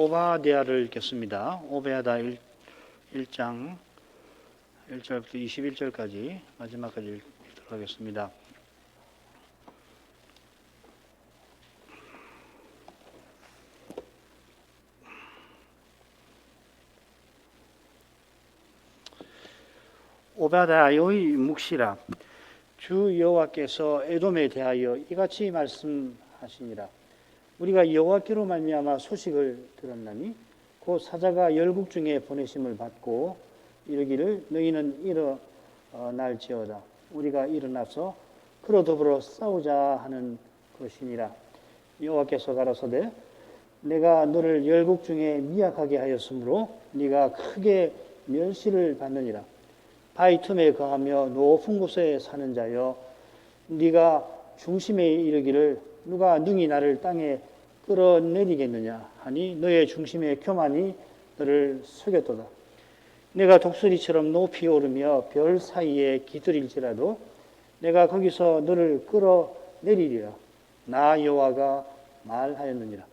오바댜를 읽겠습니다. 오바댜 1장 1절부터 21절까지 마지막까지 읽도록 하겠습니다. 오바댜의 묵시라. 주 여호와께서 에돔에 대하여 이같이 말씀하시니라. 우리가 여호와께로 말미암아 소식을 들었나니 곧 사자가 열국 중에 보내심을 받고 이르기를 너희는 일어날지어다. 우리가 일어나서 그로 더불어 싸우자 하는 것이니라. 여호와께서 가라사대 내가 너를 열국 중에 미약하게 하였으므로 네가 크게 멸시를 받느니라. 바위 틈에 거하며 높은 곳에 사는 자여, 네가 중심에 이르기를 누가 능히 나를 땅에 끌어내리겠느냐 하니 너의 중심의 교만이 너를 속였도다. 내가 독수리처럼 높이 오르며 별 사이에 깃들일지라도 내가 거기서 너를 끌어내리리라. 나 여호와가 말하였느니라.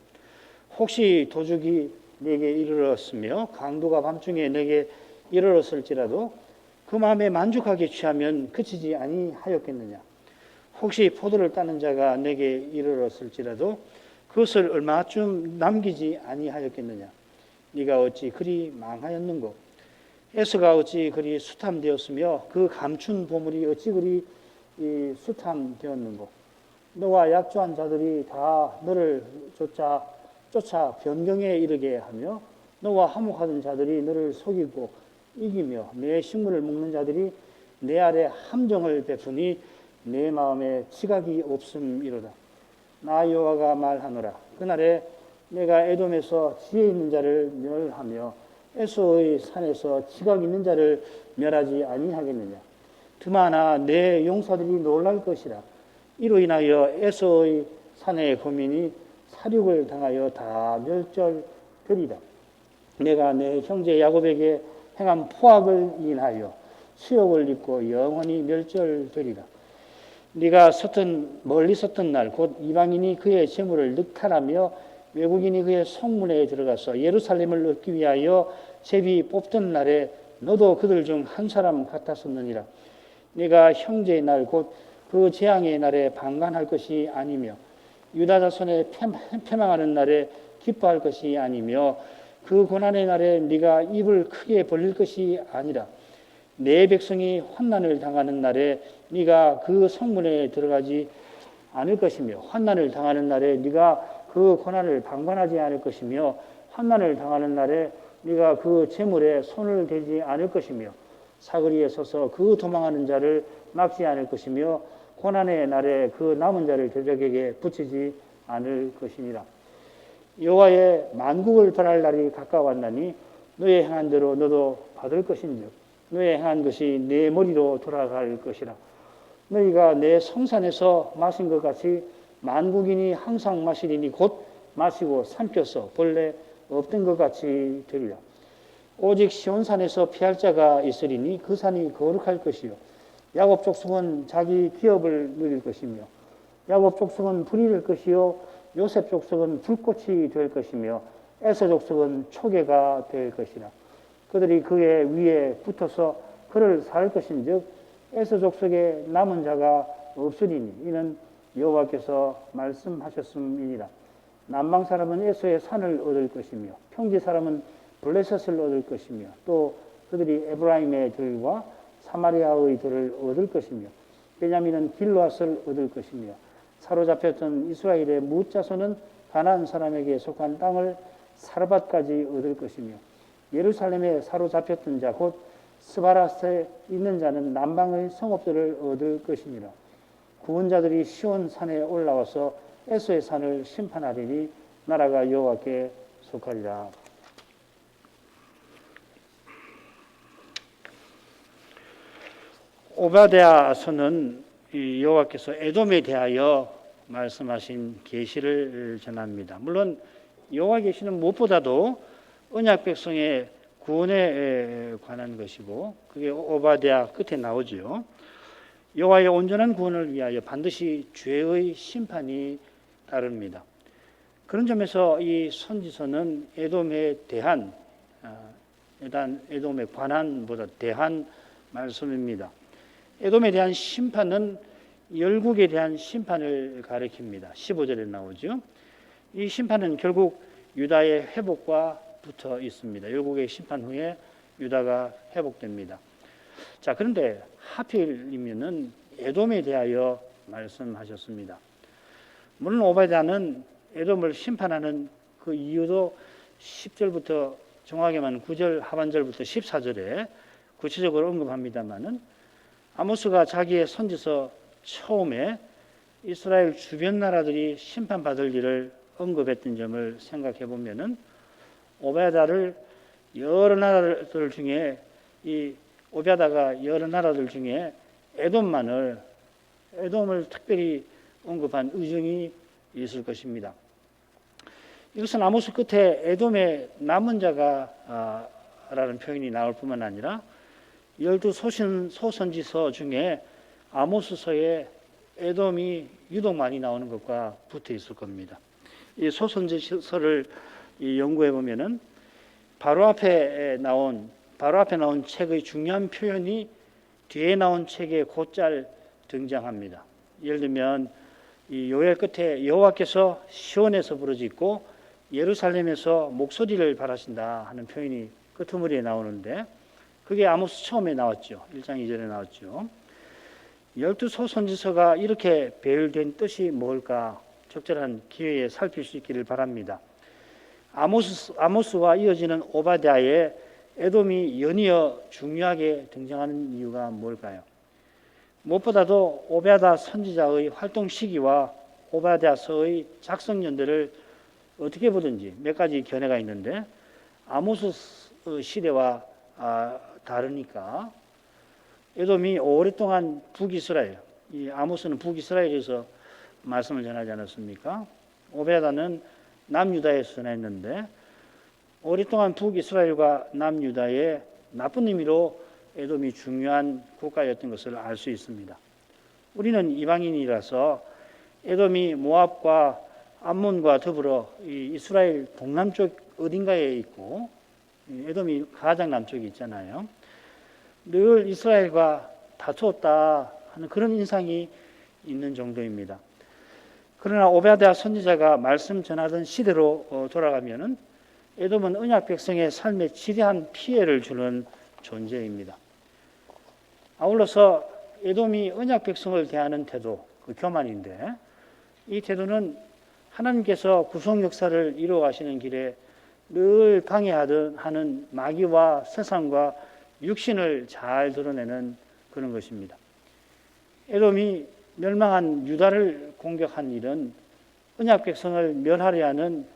혹시 도둑이 내게 이르렀으며 강도가 밤중에 내게 이르렀을지라도 그 마음에 만족하게 취하면 그치지 아니하였겠느냐. 혹시 포도를 따는 자가 내게 이르렀을지라도 그것을 얼마쯤 남기지 아니하였겠느냐. 네가 어찌 그리 망하였는고. 에서가 어찌 그리 수탐되었으며 그 감춘 보물이 어찌 그리 수탐되었는고. 너와 약조한 자들이 다 너를 쫓아 변경에 이르게 하며 너와 화목하던 자들이 너를 속이고 이기며 내 식물을 먹는 자들이 내 아래 함정을 베푸니 내 마음에 지각이 없음이로다. 나 여호와가 말하노라. 그날에 내가 에돔에서 지혜 있는 자를 멸하며 에서의 산에서 지각 있는 자를 멸하지 아니하겠느냐. 드마나 내 용사들이 놀랄 것이라. 이로 인하여 에서의 산의 거민이 사륙을 당하여 다 멸절되리라. 내가 내 형제 야곱에게 행한 포악을 인하여 수욕을 입고 영원히 멸절되리라. 네가 멀리 섰던 날 곧 이방인이 그의 재물을 늑탈하며 외국인이 그의 성문에 들어가서 예루살렘을 얻기 위하여 제비 뽑던 날에 너도 그들 중 한 사람 같았었느니라. 네가 형제의 날 곧 그 재앙의 날에 방관할 것이 아니며 유다 자손의 패망하는 날에 기뻐할 것이 아니며 그 고난의 날에 네가 입을 크게 벌릴 것이 아니라 내 백성이 환난을 당하는 날에 네가 그 성문에 들어가지 않을 것이며 환난을 당하는 날에 네가 그 고난을 방관하지 않을 것이며 환난을 당하는 날에 네가 그 재물에 손을 대지 않을 것이며 사거리에 서서 그 도망하는 자를 막지 않을 것이며 고난의 날에 그 남은 자를 대적에게 붙이지 않을 것이니라. 여호와의 만국을 벌할 날이 가까웠나니 너의 행한 대로 너도 받을 것인즉 너의 행한 것이 내 머리로 돌아갈 것이라. 너희가 내 성산에서 마신 것 같이 만국인이 항상 마시리니 곧 마시고 삼켜서 본래 없던 것 같이 되리라. 오직 시온산에서 피할 자가 있으리니 그 산이 거룩할 것이요 야곱 족속은 자기 기업을 누릴 것이며 야곱 족속은 불이 될 것이요 요셉 족속은 불꽃이 될 것이며 에서 족속은 초계가 될 것이라. 그들이 그의 위에 붙어서 그를 살 것인즉 에서 족속에 남은 자가 없으리니 이는 여호와께서 말씀하셨음이니라. 남방 사람은 에서의 산을 얻을 것이며 평지 사람은 블레셋을 얻을 것이며 또 그들이 에브라임의 들과 사마리아의 들을 얻을 것이며 베냐민은 길르앗을 얻을 것이며 사로잡혔던 이스라엘의 무자손은 가나안 사람에게 속한 땅을 사르밧까지 얻을 것이며 예루살렘에 사로잡혔던 자 곧 스바라스에 있는 자는 남방의 성읍들을 얻을 것이니라. 구원자들이 시온 산에 올라와서 에서의 산을 심판하리니 나라가 여호와께 속하리라. 오바댜서는 여호와께서 에돔에 대하여 말씀하신 계시를 전합니다. 물론 여호와 계시는 무엇보다도 언약 백성의 구원에 관한 것이고 그게 오바댜 끝에 나오죠. 여호와의 온전한 구원을 위하여 반드시 죄의 심판이 따릅니다. 그런 점에서 이 선지서는 에돔에 대한 에돔에 관한보다 대한 말씀입니다. 에돔에 대한 심판은 열국에 대한 심판을 가리킵니다. 15절에 나오죠. 이 심판은 결국 유다의 회복과 붙어 있습니다. 열국의 심판 후에 유다가 회복됩니다. 자, 그런데 하필이면은 에돔에 대하여 말씀하셨습니다. 물론 오바댜는 에돔을 심판하는 그 이유도 10절부터 정확히 말하면 9절 하반절부터 14절에 구체적으로 언급합니다만은 아모스가 자기의 선지서 처음에 이스라엘 주변 나라들이 심판받을 일을 언급했던 점을 생각해 보면은 오베다를 여러 나라들 중에 이 오베다가 여러 나라들 중에 에돔을 특별히 언급한 의정이 있을 것입니다. 이것은 아모스 끝에 에돔의 남은 자가 라는 표현이 나올 뿐만 아니라 12 소선지서 중에 아모스서에 에돔이 유독 많이 나오는 것과 붙어 있을 겁니다. 이 소선지서를 연구해 보면은 바로 앞에 나온 책의 중요한 표현이 뒤에 나온 책에 곧잘 등장합니다. 예를 들면 이 요엘 끝에 여호와께서 시온에서 부르짖고 예루살렘에서 목소리를 바라신다 하는 표현이 끄트머리에 나오는데 그게 아모스 처음에 나왔죠. 1장 2절에 나왔죠. 12 소선지서가 이렇게 배열된 뜻이 뭘까 적절한 기회에 살필 수 있기를 바랍니다. 아모스와 이어지는 오바댜에 에돔이 연이어 중요하게 등장하는 이유가 뭘까요? 무엇보다도 오베랴 선지자의 활동 시기와 오바댜서의 작성 연대를 어떻게 보든지 몇 가지 견해가 있는데 아모스 시대와 다르니까 에돔이 오랫동안 북이스라엘, 이 아모스는 북이스라엘에서 말씀을 전하지 않았습니까? 오베랴는 남유다에서 전했는데 오랫동안 북이스라엘과 남유다의 나쁜 의미로 에돔이 중요한 국가였던 것을 알 수 있습니다. 우리는 이방인이라서 에돔이 모압과 암몬과 더불어 이 이스라엘 동남쪽 어딘가에 있고 에돔이 가장 남쪽에 있잖아요. 늘 이스라엘과 다투었다 하는 그런 인상이 있는 정도입니다. 그러나 오베랴 선지자가 말씀 전하던 시대로 돌아가면은 에돔은 언약 백성의 삶에 지대한 피해를 주는 존재입니다. 아울러서 에돔이 언약 백성을 대하는 태도, 그 교만인데 이 태도는 하나님께서 구속 역사를 이루어 가시는 길에 늘 방해하는 마귀와 세상과 육신을 잘 드러내는 그런 것입니다. 에돔이 멸망한 유다를 공격한 일은 언약 백성을 멸하려 하는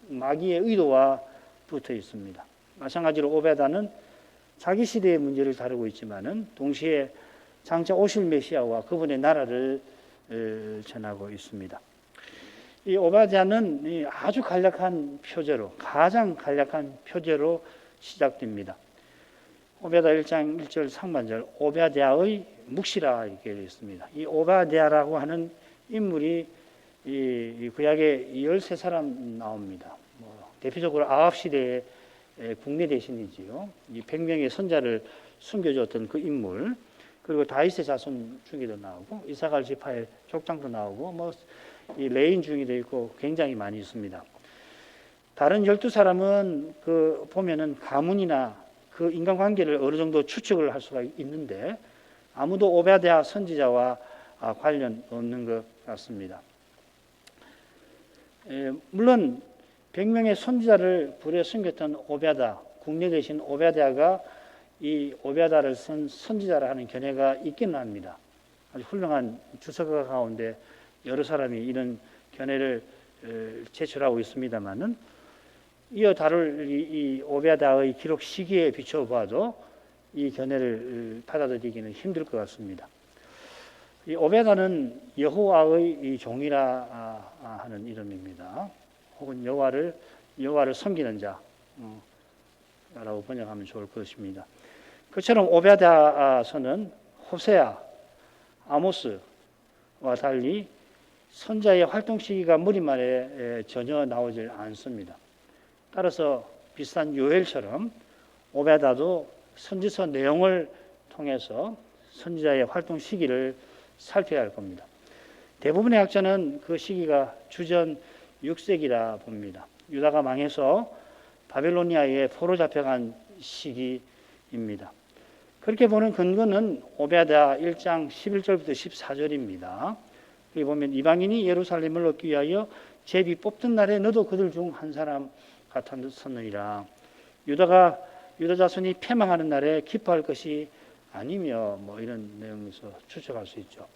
마귀의 의도와 붙어 있습니다. 마찬가지로 오베다는 자기 시대의 문제를 다루고 있지만은 동시에 장차 오실 메시아와 그분의 나라를 전하고 있습니다. 이 오바댜는 아주 간략한 표제로, 가장 간략한 표제로 시작됩니다. 오베랴 1장 1절 상반절 오베댜의 묵시라 이렇게 되어 있습니다. 이 오바댜라고 하는 인물이 이 구약에 13사람 나옵니다. 대표적으로 아합 시대의 국내 대신이지요. 이 100명의 선자를 숨겨줬던 그 인물, 그리고 다윗의 자손 중에도 나오고 이사갈 지파의 족장도 나오고 이 레인 중에도 있고 굉장히 많이 있습니다. 다른 12사람은 그 보면은 가문이나 그 인간관계를 어느 정도 추측을 할 수가 있는데 아무도 오베랴 선지자와 관련 없는 것 같습니다. 물론 100명의 선지자를 불에 숨겼던 오베랴, 국내 대신 오베랴가 이 오베랴를 쓴 선지자라 하는 견해가 있기는 합니다. 아주 훌륭한 주석가 가운데 여러 사람이 이런 견해를 제출하고 있습니다만은 이어 다룰 이 오베랴의 기록 시기에 비춰봐도 이 견해를 받아들이기는 힘들 것 같습니다. 이 오베랴는 여호와의 이 종이라 하는 이름입니다. 혹은 여호와를 섬기는 자라고 번역하면 좋을 것입니다. 그처럼 오베랴서는 호세아, 아모스와 달리 선자의 활동 시기가 머릿말에 전혀 나오질 않습니다. 따라서 비슷한 요엘처럼 오베다도 선지서 내용을 통해서 선지자의 활동 시기를 살펴야 할 겁니다. 대부분의 학자는 그 시기가 주전 6세기라 봅니다. 유다가 망해서 바벨로니아에 포로 잡혀간 시기입니다. 그렇게 보는 근거는 오베다 1장 11절부터 14절입니다. 여기 보면 이방인이 예루살렘을 얻기 위하여 제비 뽑던 날에 너도 그들 중 한 사람 같았느니라. 유다 자손이 패망하는 날에 기뻐할 것이 아니며 이런 내용에서 추측할 수 있죠.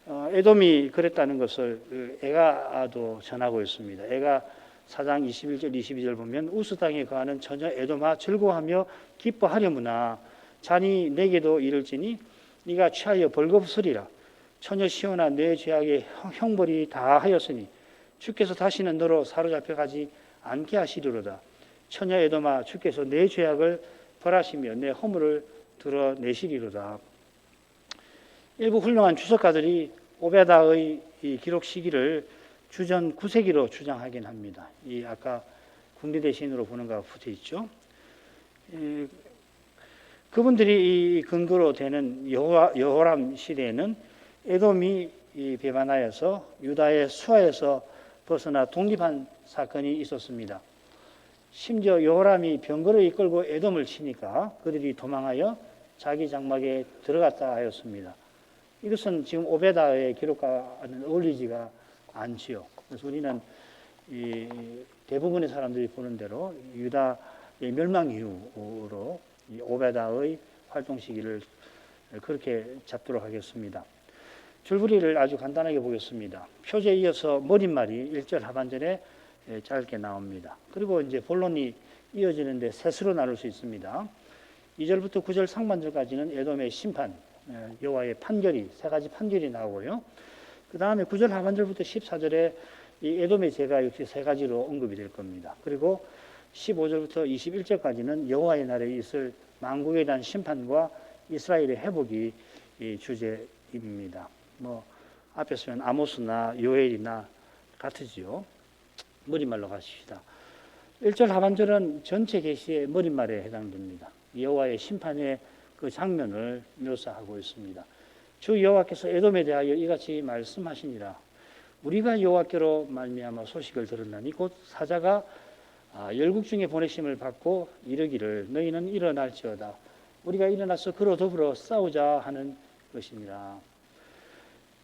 에돔이 그랬다는 것을 에가도 전하고 있습니다. 에가 4장 21절 22절 보면 우스 땅에 거하는 처녀 에돔아 즐거워하며 기뻐하려무나 자니 내게도 이를지니 네가 취하여 벌거벗으리라. 처녀 시온아 내 죄악의 형벌이 다 하였으니 주께서 다시는 너로 사로잡혀 가지 않게 하시리로다. 처녀 에돔아 주께서 내 죄악을 벌하시며 내 허물을 드러내시리로다. 일부 훌륭한 주석가들이 오베다의 이 기록 시기를 주전 9세기로 주장하긴 합니다. 이 아까 군대 대신으로 보는 거가 붙어 있죠. 그분들이 이 근거로 되는 여호람 시대에는 에돔이 배반하여서 유다의 수하에서 벗어나 독립한 사건이 있었습니다. 심지어 여호람이 병거를 이끌고 에돔을 치니까 그들이 도망하여 자기 장막에 들어갔다 하였습니다. 이것은 지금 오베다의 기록과는 어울리지가 않지요. 그래서 우리는 이 대부분의 사람들이 보는 대로 유다의 멸망 이후로 이 오베다의 활동 시기를 그렇게 잡도록 하겠습니다. 줄부리를 아주 간단하게 보겠습니다. 표제에 이어서 머릿말이 1절 하반절에 짧게 나옵니다. 그리고 이제 본론이 이어지는데 셋으로 나눌 수 있습니다. 2절부터 9절 상반절까지는 에돔의 심판, 여호와의 판결이 세 가지 판결이 나오고요. 그 다음에 9절 하반절부터 14절에 이 에돔의 죄가 역시 세 가지로 언급이 될 겁니다. 그리고 15절부터 21절까지는 여호와의 날에 있을 만국에 대한 심판과 이스라엘의 회복이 이 주제입니다. 앞에 쓰면 아모스나 요엘이나 같으지요. 머릿말로 가십시다. 1절 하반절은 전체 계시의 머릿말에 해당됩니다. 여호와의 심판의 그 장면을 묘사하고 있습니다. 주 여호와께서 에돔에 대하여 이같이 말씀하시니라. 우리가 여호와께로 말미암아 소식을 들었나니 곧 사자가 열국 중에 보내심을 받고 이르기를 너희는 일어날지어다. 우리가 일어나서 그로 더불어 싸우자 하는 것이니라.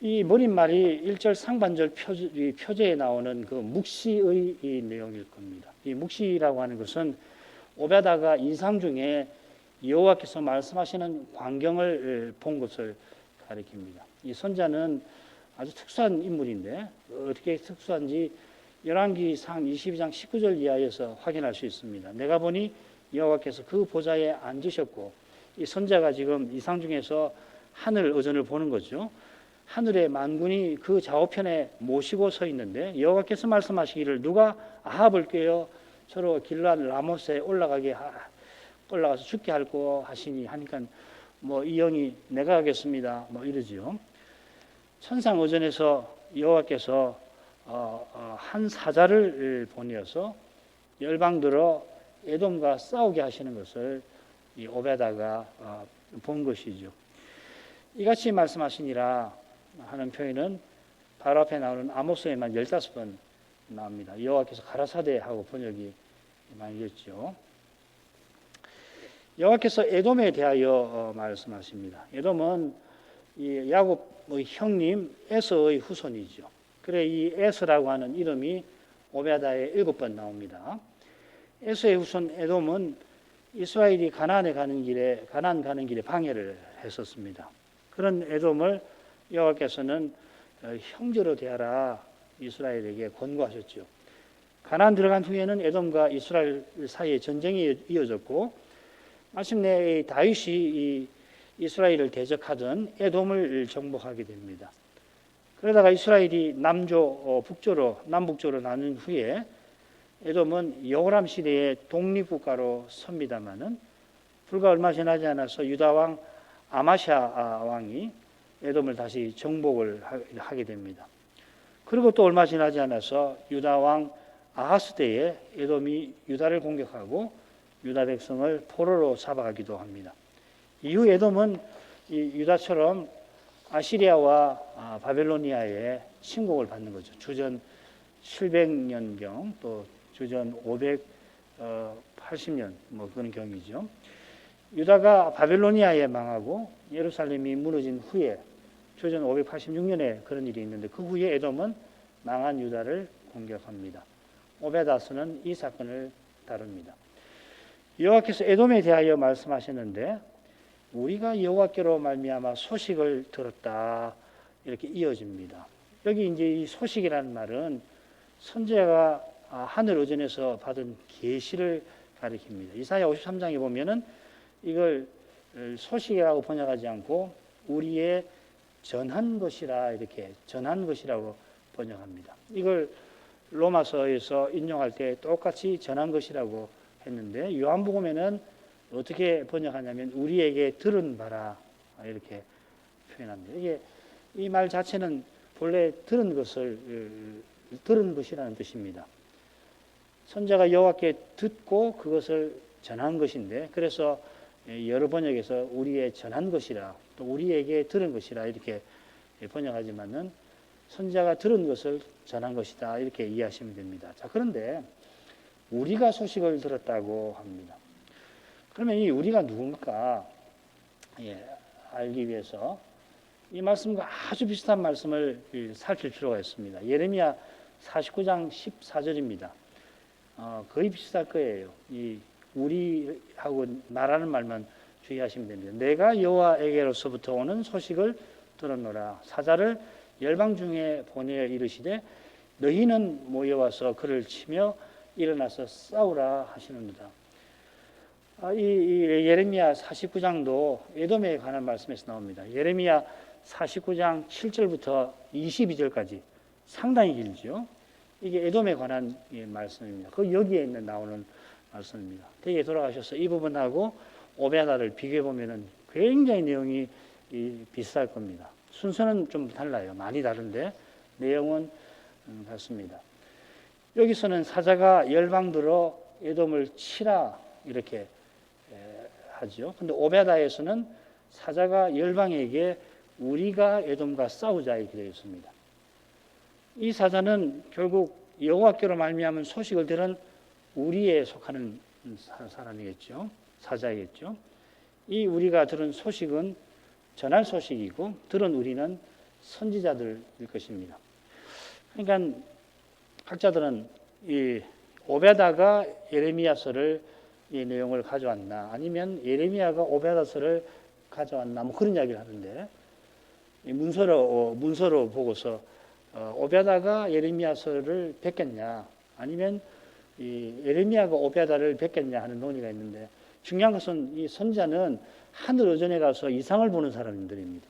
이 머릿말이 1절 상반절 표제에 나오는 그 묵시의 이 내용일 겁니다. 이 묵시라고 하는 것은 오베다가 이상 중에 여호와께서 말씀하시는 광경을 본 것을 가리킵니다. 이 선자는 아주 특수한 인물인데 어떻게 특수한지 열왕기상 22장 19절 이하에서 확인할 수 있습니다. 내가 보니 여호와께서 그 보좌에 앉으셨고 이 선자가 지금 이상 중에서 하늘 의전을 보는 거죠. 하늘의 만군이 그 좌우편에 모시고 서 있는데 여호와께서 말씀하시기를 누가 아합을 꾀어 저로 길르앗 라못에 올라가서 죽게 할고 하시니 하니까 이 영이 내가 하겠습니다 이러지요. 천상 의전에서 여호와께서 한 사자를 보내어서 열방들어 에돔과 싸우게 하시는 것을 이 오베다가 본 것이죠. 이같이 말씀하시니라 하는 표현은 바로 앞에 나오는 아모스에만 15번 나옵니다. 여호와께서 가라사대 하고 번역이 많이 됐죠. 여호와께서 에돔에 대하여 말씀하십니다. 에돔은 이 야곱의 형님 에서의 후손이죠. 그래 이 에서라고 하는 이름이 오베다에 7번 나옵니다. 에서의 후손 에돔은 이스라엘이 가나안 가는 길에 방해를 했었습니다. 그런 에돔을 여호와께서는 형제로 대하라 이스라엘에게 권고하셨죠. 가나안 들어간 후에는 에돔과 이스라엘 사이에 전쟁이 이어졌고 마침내 다윗이 이 이스라엘을 대적하던 에돔을 정복하게 됩니다. 그러다가 이스라엘이 남북조로 나눈 후에 에돔은 여호람 시대의 독립국가로 섭니다마는 불과 얼마 지나지 않아서 유다 왕 아마샤 왕이 에돔을 다시 정복을 하게 됩니다. 그리고 또 얼마 지나지 않아서 유다 왕 아하스 때에 에돔이 유다를 공격하고 유다 백성을 포로로 잡아가기도 합니다. 이후 에돔은 유다처럼 아시리아와 바벨로니아의 침공을 받는 거죠. 주전 700년경 또 주전 580년 뭐 그런 경이죠. 유다가 바벨로니아에 망하고 예루살렘이 무너진 후에 주전 586년에 그런 일이 있는데 그 후에 에돔은 망한 유다를 공격합니다. 오베다스는 이 사건을 다룹니다. 여호와께서 에돔에 대하여 말씀하셨는데 우리가 여호와께로 말미암아 소식을 들었다 이렇게 이어집니다. 여기 이제 이 소식이라는 말은 선지자가 하늘 의전에서 받은 계시를 가리킵니다. 이사야 53장에 보면은 이걸 소식이라고 번역하지 않고 우리의 전한 것이라 이렇게 전한 것이라고 번역합니다. 이걸 로마서에서 인용할 때 똑같이 전한 것이라고 했는데 요한복음에는 어떻게 번역하냐면 우리에게 들은 바라 이렇게 표현합니다. 이게 이 말 자체는 본래 들은 것이라는 뜻입니다. 선자가 여호와께 듣고 그것을 전한 것인데 그래서 여러 번역에서 우리의 전한 것이라 또 우리에게 들은 것이라 이렇게 번역하지만은 선자가 들은 것을 전한 것이다 이렇게 이해하시면 됩니다. 자, 그런데 우리가 소식을 들었다고 합니다. 그러면 이 우리가 누굽니까? 알기 위해서 이 말씀과 아주 비슷한 말씀을 살필 필요가 있습니다. 예레미야 49장 14절입니다. 거의 비슷할 거예요. 이 우리하고 말하는 말만 주의하시면 됩니다. 내가 여호와에게로서부터 오는 소식을 들었노라. 사자를 열방 중에 보내어 이르시되 너희는 모여와서 그를 치며 일어나서 싸우라 하시는도다. 이 예레미야 49장도 에돔에 관한 말씀에서 나옵니다. 예레미야 49장 7절부터 22절까지 상당히 길죠. 이게 에돔에 관한 말씀입니다. 그 여기에 있는 나오는 말씀입니다. 대개 돌아가셔서 이 부분하고 오베다를 비교해 보면은 굉장히 내용이 비슷할 겁니다. 순서는 좀 달라요. 많이 다른데 내용은 같습니다. 여기서는 사자가 열방들어 에돔을 치라 이렇게 하죠. 근데 오베다에서는 사자가 열방에게 우리가 에돔과 싸우자 이렇게 되어 있습니다. 이 사자는 결국 여호와께로 말미암은 소식을 들은 우리에 속하는 사람이겠죠. 사자이겠죠. 이 우리가 들은 소식은 전할 소식이고 들은 우리는 선지자들일 것입니다. 그러니까 학자들은 이 오베다가 예레미야서를 이 내용을 가져왔나 아니면 예레미야가 오베다서를 가져왔나 뭐 그런 이야기를 하는데 문서로 보고서 오베다가 예레미야서를 뵙겠냐 아니면 이 예레미야가 오베다를 뵙겠냐 하는 논의가 있는데 중요한 것은 이 선지자는 하늘 의전에 가서 이상을 보는 사람들입니다.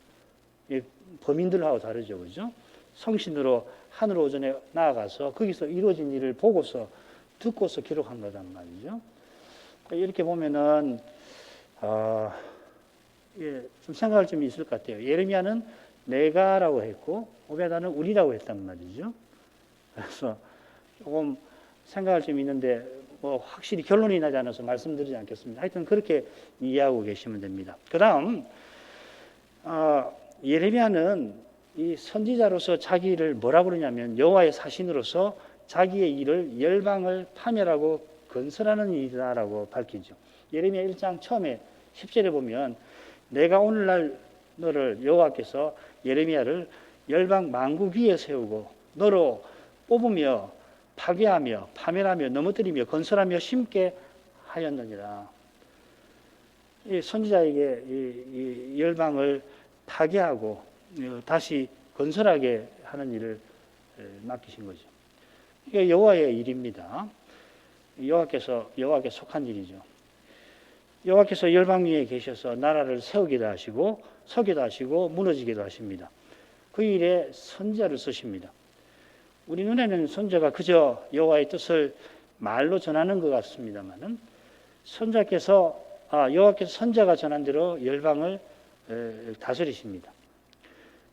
범인들하고 다르죠, 그죠? 성신으로 하늘 의전에 나아가서 거기서 이루어진 일을 보고서 듣고서 기록한 거란 말이죠. 이렇게 보면은 좀 생각할 점이 있을 것 같아요. 예레미야는 내가라고 했고 오베다는 우리라고 했단 말이죠. 그래서 조금 생각할 점이 있는데 뭐 확실히 결론이 나지 않아서 말씀드리지 않겠습니다. 하여튼 그렇게 이해하고 계시면 됩니다. 그 다음 예레미야는 이 선지자로서 자기를 뭐라 그러냐면 여호와의 사신으로서 자기의 일을 열방을 파멸하고 건설하는 일이다라고 밝히죠. 예레미야 1장 처음에 10절에 보면 내가 오늘날 너를 여호와께서 예레미야를 열방 만국 위에 세우고 너로 뽑으며 파괴하며 파멸하며 넘어뜨리며 건설하며 심게 하였느니라. 이 선지자에게 이 열방을 파괴하고 다시 건설하게 하는 일을 맡기신 거죠. 이게 여호와의 일입니다. 여호와께 속한 일이죠. 여호와께서 열방 위에 계셔서 나라를 세우기도 하시고 서기도 하시고 무너지기도 하십니다. 그 일에 선지자를 쓰십니다. 우리 눈에는 선지자가 그저 여호와의 뜻을 말로 전하는 것 같습니다만은 여호와께서 선지자가 전한 대로 열방을 다스리십니다.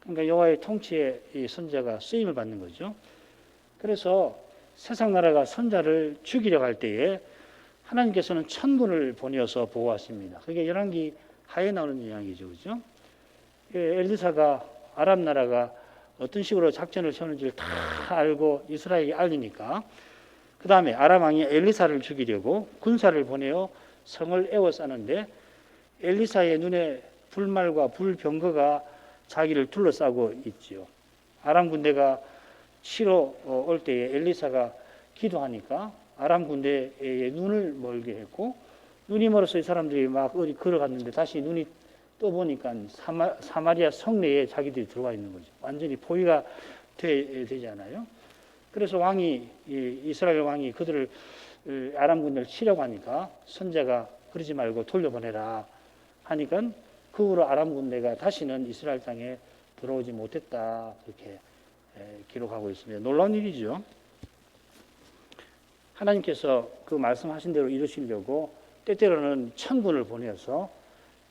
그러니까 여호와의 통치에 이 선지자가 쓰임을 받는 거죠. 그래서 세상 나라가 선지자를 죽이려 할 때에 하나님께서는 천군을 보내어서 보호하십니다. 그게 열왕기 하에 나오는 이야기죠, 그죠? 엘리사가 아람 나라가 어떤 식으로 작전을 세우는지를 다 알고 이스라엘이 알리니까 그 다음에 아람 왕이 엘리사를 죽이려고 군사를 보내어 성을 에워싸는데 엘리사의 눈에 불말과 불병거가 자기를 둘러싸고 있지요. 아람 군대가 치러 올 때에 엘리사가 기도하니까 아람 군대의 눈을 멀게 했고, 눈이 멀어서 이 사람들이 막 어디 걸어갔는데 다시 눈이 떠보니까 사마리아 성내에 자기들이 들어와 있는 거죠. 완전히 포위가 되잖아요. 그래서 왕이, 이스라엘 왕이 그들을 아람 군대를 치려고 하니까 선지자가 그러지 말고 돌려보내라 하니까 그 후로 아람 군대가 다시는 이스라엘 땅에 들어오지 못했다, 그렇게 기록하고 있습니다. 놀라운 일이죠. 하나님께서 그 말씀하신 대로 이루시려고 때때로는 천군을 보내서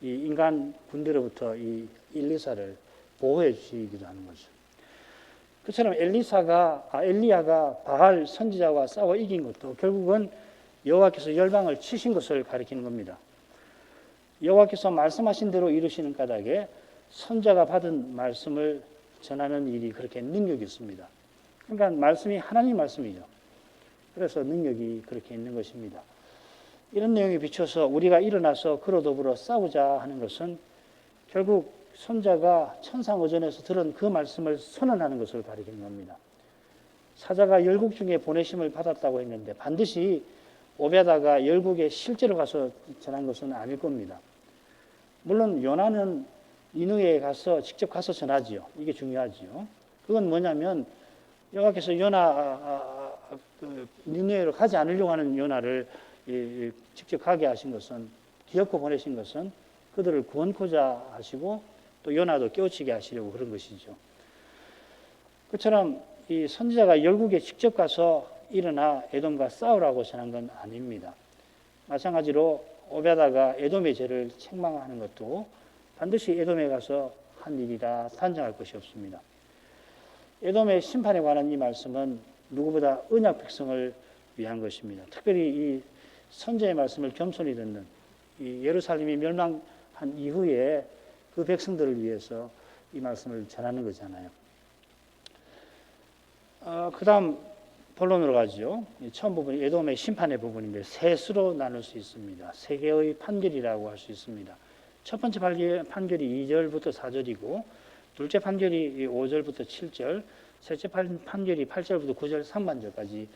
이 인간 군대로부터 이 엘리사를 보호해 주시기도 하는 거죠. 그처럼 엘리야가 바알 선지자와 싸워 이긴 것도 결국은 여호와께서 열방을 치신 것을 가리키는 겁니다. 여호와께서 말씀하신 대로 이루시는 까닭에 선지자가 받은 말씀을 전하는 일이 그렇게 능력이 있습니다. 그러니까 말씀이 하나님 말씀이죠. 그래서 능력이 그렇게 있는 것입니다. 이런 내용에 비춰서 우리가 일어나서 그로 더불어 싸우자 하는 것은 결국 선지자가 천상어전에서 들은 그 말씀을 선언하는 것을 가리키는 겁니다. 사자가 열국 중에 보내심을 받았다고 했는데 반드시 오베다가 열국에 실제로 가서 전한 것은 아닐 겁니다. 물론 요나는 니느웨에 가서 직접 가서 전하지요. 이게 중요하지요. 그건 뭐냐면 여호와께서 니느웨로 가지 않으려고 하는 요나를 직접 가게 하신 것은, 기어코 보내신 것은 그들을 구원코자 하시고 또 요나도 깨우치게 하시려고 그런 것이죠. 그처럼 이 선지자가 열국에 직접 가서 일어나 에돔과 싸우라고 전한 건 아닙니다. 마찬가지로 오베다가 에돔의 죄를 책망하는 것도 반드시 에돔에 가서 한 일이라 단정할 것이 없습니다. 에돔의 심판에 관한 이 말씀은 누구보다 언약 백성을 위한 것입니다. 특별히 이 선지자의 말씀을 겸손히 듣는, 이 예루살렘이 멸망한 이후에 그 백성들을 위해서 이 말씀을 전하는 거잖아요. 그 다음 본론으로 가죠. 처음 부분이 에돔의 심판의 부분인데 셋으로 나눌 수 있습니다. 세 개의 판결이라고 할 수 있습니다. 첫 번째 판결이 2절부터 4절이고, 둘째 판결이 5절부터 7절, 셋째 판결이 8절부터 9절 상반절까지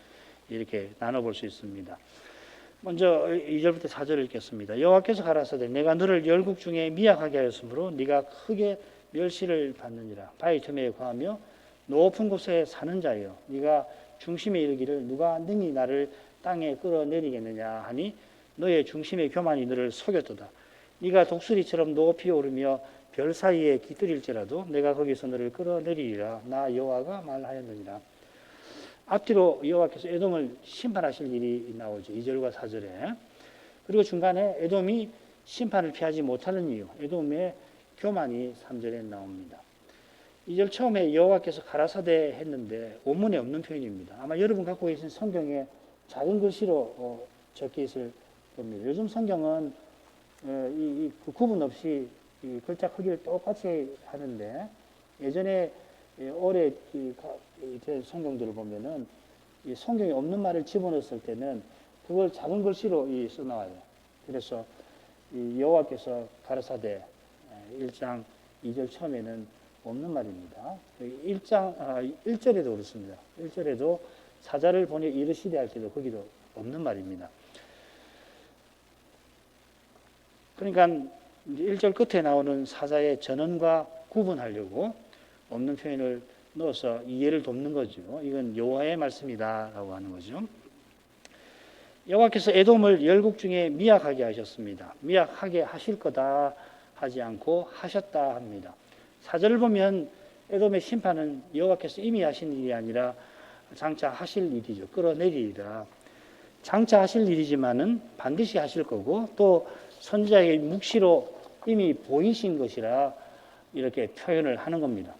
이렇게 나눠볼 수 있습니다. 먼저 2절부터 4절을 읽겠습니다. 여호와께서 가라사대 내가 너를 열국 중에 미약하게 하였으므로 네가 크게 멸시를 받느니라. 바위 틈에 거하며 높은 곳에 사는 자여, 네가 중심에 이르기를 누가 능히 나를 땅에 끌어내리겠느냐 하니 너의 중심의 교만이 너를 속였도다. 네가 독수리처럼 높이 오르며 별 사이에 깃들일지라도 내가 거기서 너를 끌어내리리라. 나 여호와가 말하였느니라. 앞뒤로 여호와께서 에돔을 심판하실 일이 나오죠. 2절과 4절에. 그리고 중간에 에돔이 심판을 피하지 못하는 이유, 에돔의 교만이 3절에 나옵니다. 2절 처음에 여호와께서 가라사대 했는데 원문에 없는 표현입니다. 아마 여러분 갖고 계신 성경에 작은 글씨로 적혀 있을 겁니다. 요즘 성경은 그 구분 없이 이 글자 크기를 똑같이 하는데, 예전에 오래 된 성경들을 보면은 이 성경에 없는 말을 집어넣었을 때는 그걸 작은 글씨로 써나와요. 그래서 이 여호와께서 가라사대 1장 2절 처음에는 없는 말입니다. 1절에도 그렇습니다. 1절에도 사자를 보내 이르시되 할 때도 거기도 없는 말입니다. 그러니까 1절 끝에 나오는 사자의 전언과 구분하려고 없는 표현을 넣어서 이해를 돕는 거죠. 이건 여호와의 말씀이다라고 하는 거죠. 여호와께서 에돔을 열국 중에 미약하게 하셨습니다. 미약하게 하실 거다 하지 않고 하셨다 합니다. 4절을 보면 에돔의 심판은 여호와께서 이미 하신 일이 아니라 장차 하실 일이죠. 끌어내리리라. 장차 하실 일이지만은 반드시 하실 거고, 또 선지자의 묵시로 이미 보이신 것이라 이렇게 표현을 하는 겁니다.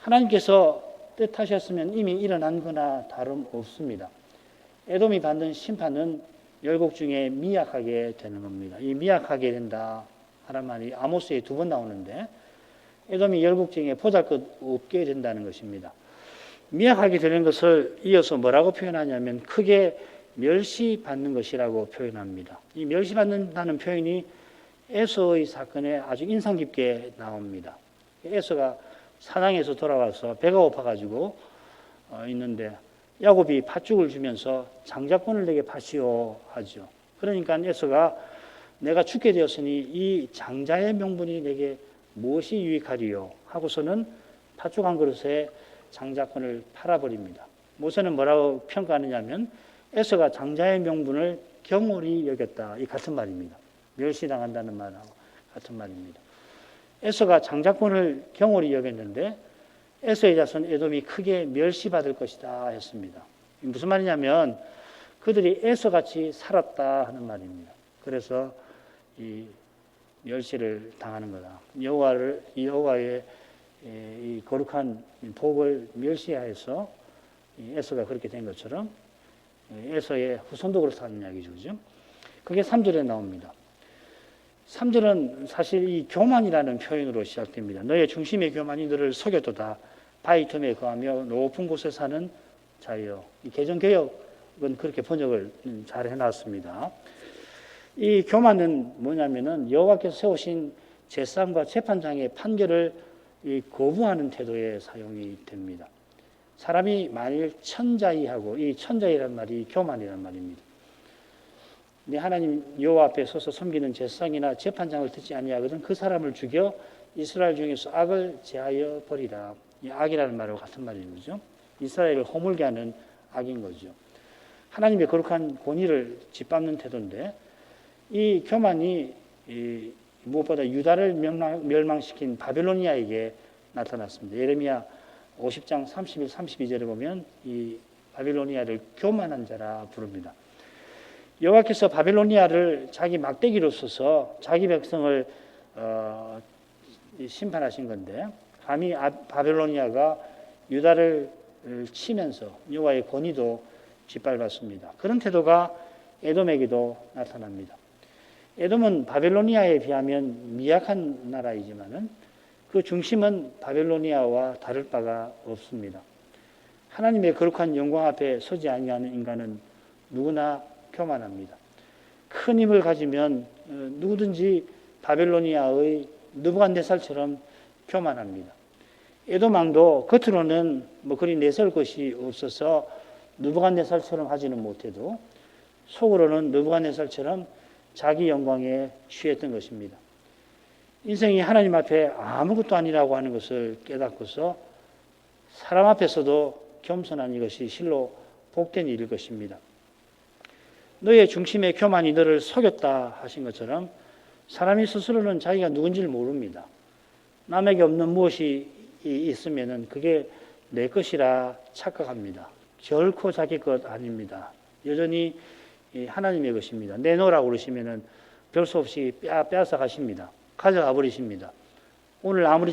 하나님께서 뜻하셨으면 이미 일어난 거나 다름없습니다. 에돔이 받는 심판은 열국 중에 미약하게 되는 겁니다. 이 미약하게 된다 하는 말이 아모스에 2번 나오는데 에돔이 열국 중에 보잘것없게 된다는 것입니다. 미약하게 되는 것을 이어서 뭐라고 표현하냐면 크게 멸시받는 것이라고 표현합니다. 이 멸시받는다는 표현이 에서의 사건에 아주 인상 깊게 나옵니다. 에서가 사냥에서 돌아와서 배가 고파가지고 있는데 야곱이 팥죽을 주면서 장자권을 내게 파시오 하죠. 그러니까 에서가 내가 죽게 되었으니 이 장자의 명분이 내게 무엇이 유익하리요 하고서는 팥죽 한 그릇에 장자권을 팔아버립니다. 모세는 뭐라고 평가하느냐면 에서가 장자의 명분을 경홀히 여겼다. 이 같은 말입니다. 멸시당한다는 말하고 같은 말입니다. 에서가 장자권을 경홀히 여겼는데 에서의 자손 에돔이 크게 멸시받을 것이다 했습니다. 무슨 말이냐면 그들이 에서같이 살았다 하는 말입니다. 그래서 이 멸시를 당하는 거다. 여호와의 이 거룩한 복을 멸시하여서 에서가 그렇게 된 것처럼 에서의 후손도 그렇다는 이야기죠. 그죠? 그게 3절에 나옵니다. 3절은 사실 이 교만이라는 표현으로 시작됩니다. 너의 중심의 교만이 너를 속였도다. 바위 틈에 거하며 높은 곳에 사는 자여. 이 개정개혁은 그렇게 번역을 잘 해놨습니다. 이 교만은 뭐냐면은 여호와께서 세우신 제사장과 재판장의 판결을 거부하는 태도에 사용이 됩니다. 사람이 만일 천자이하고 이 천자이란 말이 교만이란 말입니다. 네 하나님 여호와 앞에 서서 섬기는 제사장이나 재판장을 듣지 아니하거든 그 사람을 죽여 이스라엘 중에서 악을 제하여 버리라. 이 악이라는 말하고 같은 말인 거죠. 이스라엘을 허물게 하는 악인 거죠. 하나님의 거룩한 권위를 짓밟는 태도인데 이 교만이 무엇보다 유다를 멸망시킨 바벨로니아에게 나타났습니다. 예레미야 50장 31, 32절에 보면 이 바벨로니아를 교만한 자라 부릅니다. 여호와께서 바벨로니아를 자기 막대기로 써서 자기 백성을 심판하신 건데 감히 바벨로니아가 유다를 치면서 여호와의 권위도 짓밟았습니다. 그런 태도가 에돔에게도 나타납니다. 에돔은 바벨로니아에 비하면 미약한 나라이지만은 그 중심은 바벨로니아와 다를 바가 없습니다. 하나님의 거룩한 영광 앞에 서지 아니하는 인간은 누구나 교만합니다. 큰 힘을 가지면 누구든지 바벨로니아의 느부갓네살처럼 교만합니다. 에돔 왕도 겉으로는 뭐 그리 내세울 것이 없어서 느부갓네살처럼 하지는 못해도 속으로는 느부갓네살처럼 자기 영광에 취했던 것입니다. 인생이 하나님 앞에 아무것도 아니라고 하는 것을 깨닫고서 사람 앞에서도 겸손한 이것이 실로 복된 일일 것입니다. 너의 중심의 교만이 너를 속였다 하신 것처럼 사람이 스스로는 자기가 누군지를 모릅니다. 남에게 없는 무엇이 있으면은 그게 내 것이라 착각합니다. 결코 자기 것 아닙니다. 여전히 하나님의 것입니다. 내놓으라고 그러시면은 별 수 없이 빼앗아 가십니다. 가져가 버리십니다. 오늘 아무리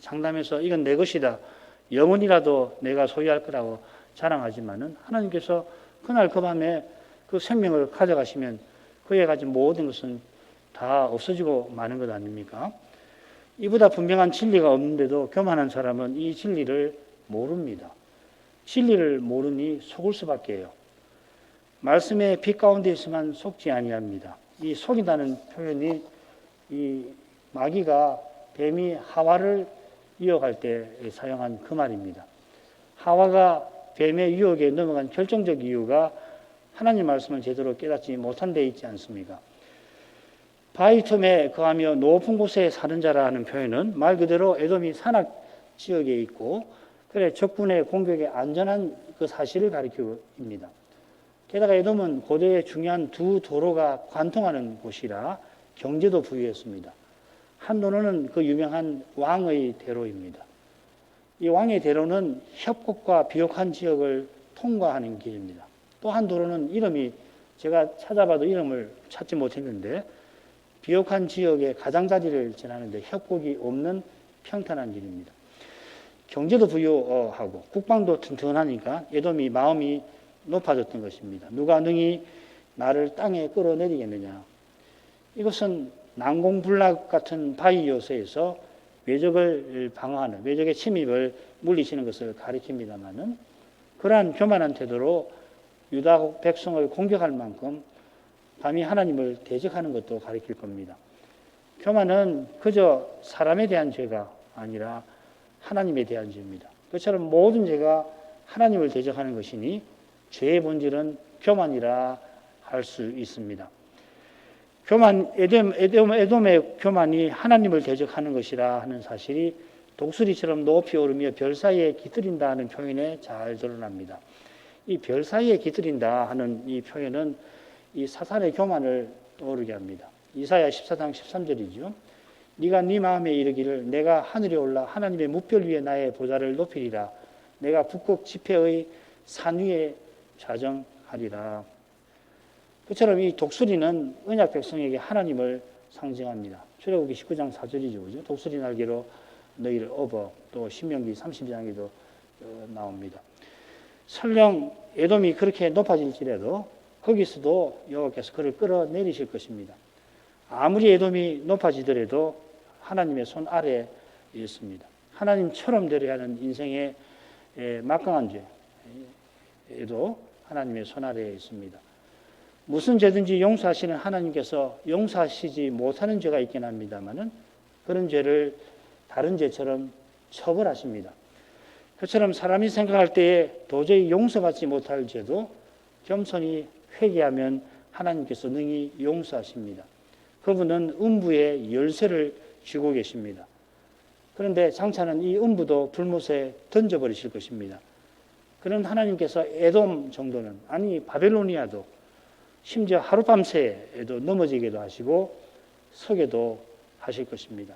장담해서 이건 내 것이다. 영원이라도 내가 소유할 거라고 자랑하지만은 하나님께서 그날 그 밤에 그 생명을 가져가시면 그에 가진 모든 것은 다 없어지고 마는 것 아닙니까? 이보다 분명한 진리가 없는데도 교만한 사람은 이 진리를 모릅니다. 진리를 모르니 속을 수밖에요. 말씀의 빛 가운데 있으면 속지 아니합니다. 이 속이다는 표현이 이 마귀가 뱀이 하와를 유혹할 때 사용한 그 말입니다. 하와가 뱀의 유혹에 넘어간 결정적 이유가 하나님 말씀을 제대로 깨닫지 못한 데 있지 않습니까? 바위 틈에 거하며 높은 곳에 사는 자라는 표현은 말 그대로 에돔이 산악 지역에 있고 그래 적군의 공격에 안전한 그 사실을 가리킵니다. 게다가 에돔은 고대의 중요한 두 도로가 관통하는 곳이라 경제도 부유했습니다. 한 도로는 그 유명한 왕의 대로입니다. 이 왕의 대로는 협곡과 비옥한 지역을 통과하는 길입니다. 또 한 도로는 이름이 제가 찾아봐도 이름을 찾지 못했는데 비옥한 지역의 가장자리를 지나는데 협곡이 없는 평탄한 길입니다. 경제도 부유하고 국방도 튼튼하니까 에돔이 마음이 높아졌던 것입니다. 누가 능히 나를 땅에 끌어내리겠느냐. 이것은 난공불락 같은 바위 요새에서 외적을 방어하는, 외적의 침입을 물리치는 것을 가리킵니다마는 그러한 교만한 태도로 유다 백성을 공격할 만큼 감히 하나님을 대적하는 것도 가리킬 겁니다. 교만은 그저 사람에 대한 죄가 아니라 하나님에 대한 죄입니다. 그처럼 모든 죄가 하나님을 대적하는 것이니 죄의 본질은 교만이라 할 수 있습니다. 에돔의 교만이 하나님을 대적하는 것이라 하는 사실이 독수리처럼 높이 오르며 별 사이에 깃들인다 하는 표현에 잘 드러납니다. 이 별 사이에 깃들인다 하는 이 표현은 이 사탄의 교만을 떠오르게 합니다. 이사야 14장 13절이죠. 네가 네 마음에 이르기를 내가 하늘에 올라 하나님의 뭇별 위에 나의 보좌를 높이리라. 내가 북극 지폐의 산 위에 좌정하리라. 그처럼 이 독수리는 언약 백성에게 하나님을 상징합니다. 출애굽기 19장 4절이죠. 그죠? 독수리 날개로 너희를 업어. 또 신명기 30장에도 나옵니다. 설령 에돔이 그렇게 높아질지라도 거기서도 여호와께서 그를 끌어내리실 것입니다. 아무리 에돔이 높아지더라도 하나님의 손 아래에 있습니다. 하나님처럼 되려 하는 인생의 막강한 죄에도 하나님의 손 아래에 있습니다. 무슨 죄든지 용서하시는 하나님께서 용서하시지 못하는 죄가 있긴 합니다만은 그런 죄를 다른 죄처럼 처벌하십니다. 그처럼 사람이 생각할 때에 도저히 용서받지 못할 죄도 겸손히 회개하면 하나님께서 능히 용서하십니다. 그분은 음부의 열쇠를 쥐고 계십니다. 그런데 장차는 이 음부도 불못에 던져버리실 것입니다. 그런 하나님께서 에돔 정도는, 아니 바벨로니아도 심지어 하룻밤새에도 넘어지게도 하시고 서게도 하실 것입니다.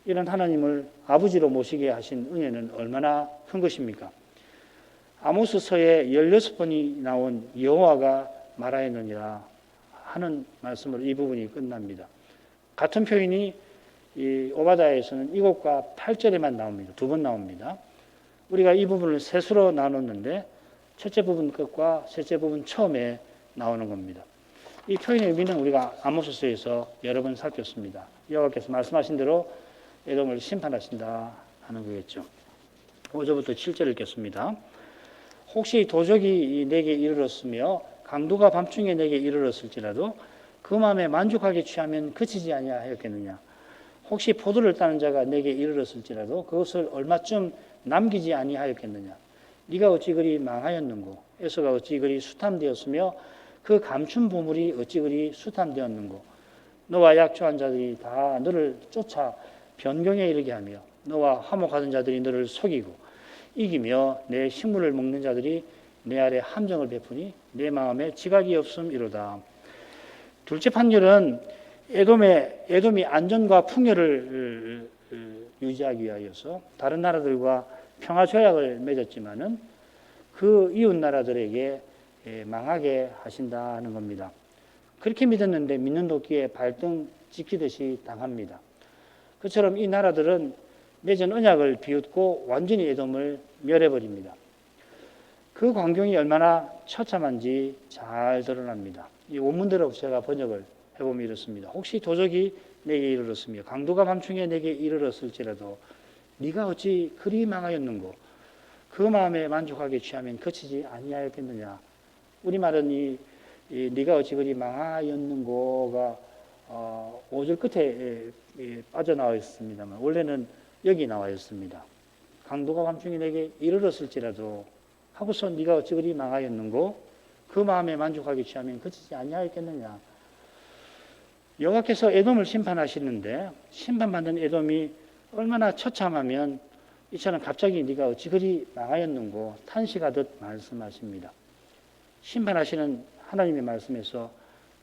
이런 하나님을 아버지로 모시게 하신 은혜는 얼마나 큰 것입니까? 아모스서에 16번이 나온 여호와가 말하였느니라 하는 말씀으로 이 부분이 끝납니다. 같은 표현이 이 오바다에서는 7과 8절에만 나옵니다. 2번 나옵니다. 우리가 이 부분을 셋으로 나눴는데 첫째 부분 끝과 셋째 부분 처음에 나오는 겁니다. 이 표현의 의미는 우리가 아모스서에서 여러 번 살폈습니다. 여호와께서 말씀하신 대로 에돔을 심판하신다 하는 거겠죠. 5절부터 7절 읽겠습니다. 혹시 도적이 내게 이르렀으며 강도가 밤중에 내게 이르렀을지라도 그 마음에 만족하게 취하면 그치지 아니하였겠느냐. 혹시 포도를 따는 자가 내게 이르렀을지라도 그것을 얼마쯤 남기지 아니하였겠느냐. 네가 어찌 그리 망하였는고. 에서가 어찌 그리 수탐되었으며 그 감춘 보물이 어찌 그리 수탐되었는고. 너와 약조한 자들이 다 너를 쫓아 변경에 이르게 하며 너와 화목하던 자들이 너를 속이고 이기며 내 식물을 먹는 자들이 내 아래 함정을 베푸니 내 마음에 지각이 없음이로다. 둘째 판결은 에돔이 안전과 풍요를 유지하기 위하여서 다른 나라들과 평화 조약을 맺었지만은 그 이웃 나라들에게 망하게 하신다는 겁니다. 그렇게 믿었는데 믿는 도끼에 발등 찍히듯이 당합니다. 그처럼 이 나라들은 맺은 언약을 비웃고 완전히 에돔을 멸해버립니다. 그 광경이 얼마나 처참한지 잘 드러납니다. 이 원문대로 제가 번역을 해보면 이렇습니다. 혹시 도적이 내게 이르렀으며 강도가 밤중에 내게 이르렀을지라도 네가 어찌 그리 망하였는고 그 마음에 만족하게 취하면 그치지 아니하였겠느냐. 우리말은 이 네가 어찌 그리 망하였는고가 5절 끝에 빠져나와 있습니다만 원래는 여기 나와 있습니다. 강도가 밤중에 내게 이르렀을지라도 하고서 네가 어찌 그리 망하였는고 그 마음에 만족하게 취하면 그치지 아니하였겠느냐. 여호와께서 에돔을 심판하시는데 심판받는 에돔이 얼마나 처참하면 이처럼 갑자기 네가 어찌 그리 망하였는고 탄식하듯 말씀하십니다. 심판하시는 하나님의 말씀에서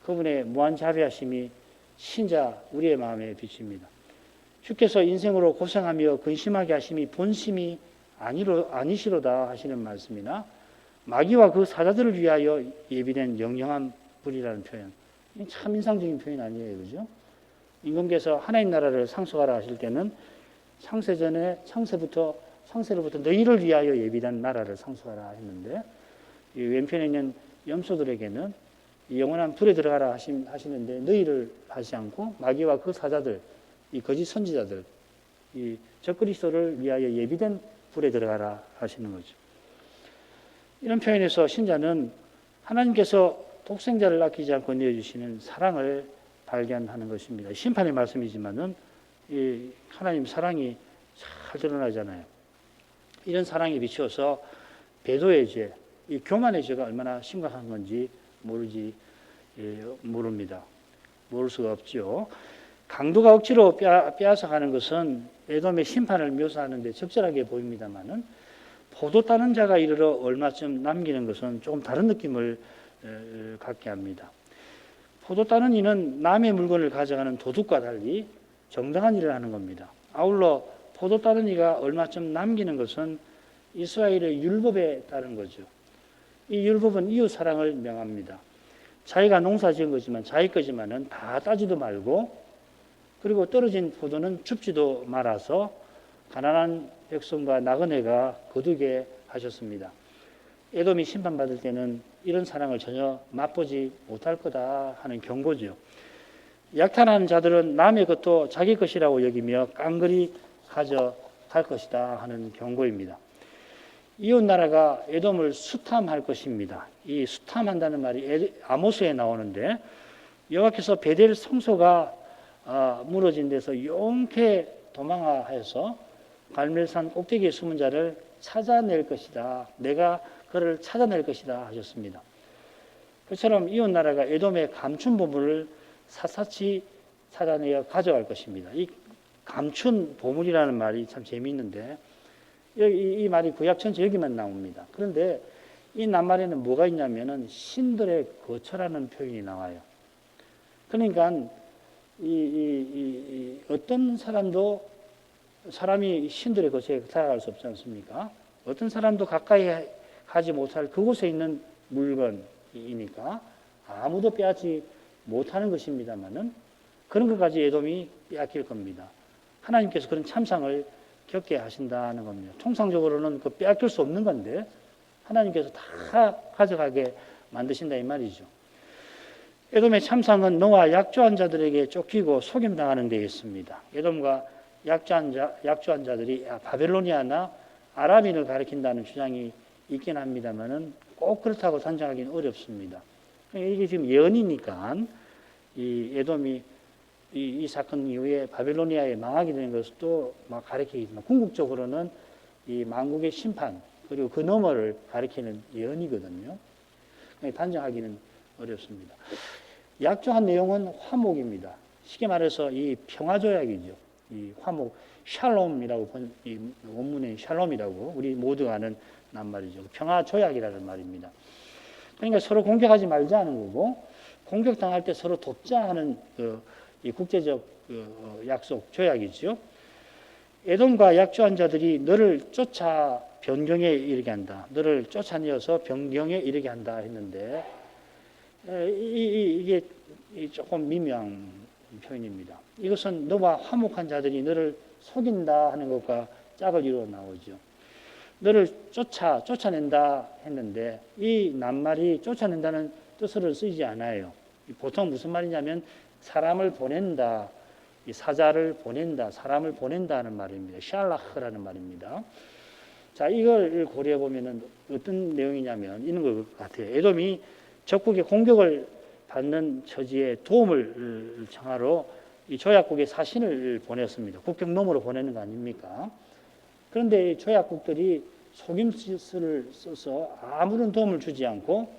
그분의 무한 자비하심이 신자 우리의 마음에 비칩니다. 주께서 인생으로 고생하며 근심하게 하심이 본심이 아니시로다 하시는 말씀이나 마귀와 그 사자들을 위하여 예비된 영영한 불이라는 표현, 참 인상적인 표현 아니에요, 그죠? 임금께서 하나님 나라를 상속하라 하실 때는 창세전에 창세부터 창세로부터 너희를 위하여 예비된 나라를 상속하라 했는데, 이 왼편에 있는 염소들에게는 이 영원한 불에 들어가라 하시는데 너희를 하지 않고 마귀와 그 사자들, 이 거짓 선지자들, 이 적그리스도를 위하여 예비된 불에 들어가라 하시는 거죠. 이런 표현에서 신자는 하나님께서 독생자를 아끼지 않고 내어주시는 사랑을 발견하는 것입니다. 심판의 말씀이지만은 이 하나님 사랑이 잘 드러나잖아요. 이런 사랑에 비추어서 배도의 죄, 이 교만의 죄가 얼마나 심각한 건지 모릅니다. 모를 수가 없죠. 강도가 억지로 빼앗아가는 것은 에돔의 심판을 묘사하는 데 적절하게 보입니다만은 포도 따는 자가 이르러 얼마쯤 남기는 것은 조금 다른 느낌을 갖게 합니다. 포도 따는 이는 남의 물건을 가져가는 도둑과 달리 정당한 일을 하는 겁니다. 아울러 포도 따는 이가 얼마쯤 남기는 것은 이스라엘의 율법에 따른 거죠. 이 율법은 이웃 사랑을 명합니다. 자기가 농사 지은 거지만 자기 거지만은 다 따지도 말고, 그리고 떨어진 포도는 줍지도 말아서 가난한 백성과 나그네가 거두게 하셨습니다. 에돔이 심판받을 때는 이런 사랑을 전혀 맛보지 못할 거다 하는 경고죠. 약탈하는 자들은 남의 것도 자기 것이라고 여기며 깡그리 가져갈 것이다 하는 경고입니다. 이웃 나라가 에돔을 수탐할 것입니다. 이 수탐한다는 말이 아모스에 나오는데, 여호와께서 베델 성소가 무너진 데서 용케 도망하여서 갈멜산 꼭대기에 숨은 자를 찾아낼 것이다. 내가 그를 찾아낼 것이다 하셨습니다. 그처럼 이웃 나라가 에돔의 감춘 보물을 샅샅이 찾아내어 가져갈 것입니다. 이 감춘 보물이라는 말이 참 재미있는데, 이 말이 구약 전체 여기만 나옵니다. 그런데 이 낱말에는 뭐가 있냐면은 신들의 거처라는 표현이 나와요. 그러니까 어떤 사람이 신들의 거처에 살아갈 수 없지 않습니까? 어떤 사람도 가까이 가지 못할 그곳에 있는 물건이니까 아무도 빼앗지 못하는 것입니다만은 그런 것까지 에돔이 빼앗길 겁니다. 하나님께서 그런 참상을 겪게 하신다는 겁니다. 통상적으로는 그 빼앗길 수 없는 건데 하나님께서 다 가져가게 만드신다 이 말이죠. 에돔의 참상은 노아 약조한 자들에게 쫓기고 속임당하는 데 있습니다. 에돔과 약조한 자들이 바벨로니아나 아람인을 가리킨다는 주장이 있긴 합니다만은 꼭 그렇다고 단정하기는 어렵습니다. 이게 지금 예언이니까 이 에돔이 이 사건 이후에 바벨로니아에 망하게 되는 것도 막 가리키지만 궁극적으로는 이 만국의 심판 그리고 그 너머를 가리키는 예언이거든요. 단정하기는 어렵습니다. 약조한 내용은 화목입니다. 쉽게 말해서 이 평화조약이죠. 이 화목, 샬롬이라고 이 원문에 샬롬이라고 우리 모두가 아는 낱말이죠. 평화조약이라는 말입니다. 그러니까 서로 공격하지 말자는 거고, 공격당할 때 서로 돕자 하는 이 국제적 약속, 조약이죠. 에돔과 약조한 자들이 너를 쫓아 변경에 이르게 한다. 너를 쫓아내어서 변경에 이르게 한다 했는데, 이게 조금 미묘한 표현입니다. 이것은 너와 화목한 자들이 너를 속인다 하는 것과 짝을 이루어 나오죠. 너를 쫓아낸다 했는데 이 낱말이 쫓아낸다는 뜻으로 쓰이지 않아요. 보통 무슨 말이냐면 사람을 보낸다, 이 사자를 보낸다, 사람을 보낸다 하는 말입니다. 샬라흐라는 말입니다. 자, 이걸 고려해 보면은 어떤 내용이냐면 이런 것 같아요. 에돔이 적국의 공격을 받는 처지에 도움을 청하러 이 조약국의 사신을 보냈습니다. 국경 너머로 보내는 거 아닙니까? 그런데 이 조약국들이 속임수를 써서 아무런 도움을 주지 않고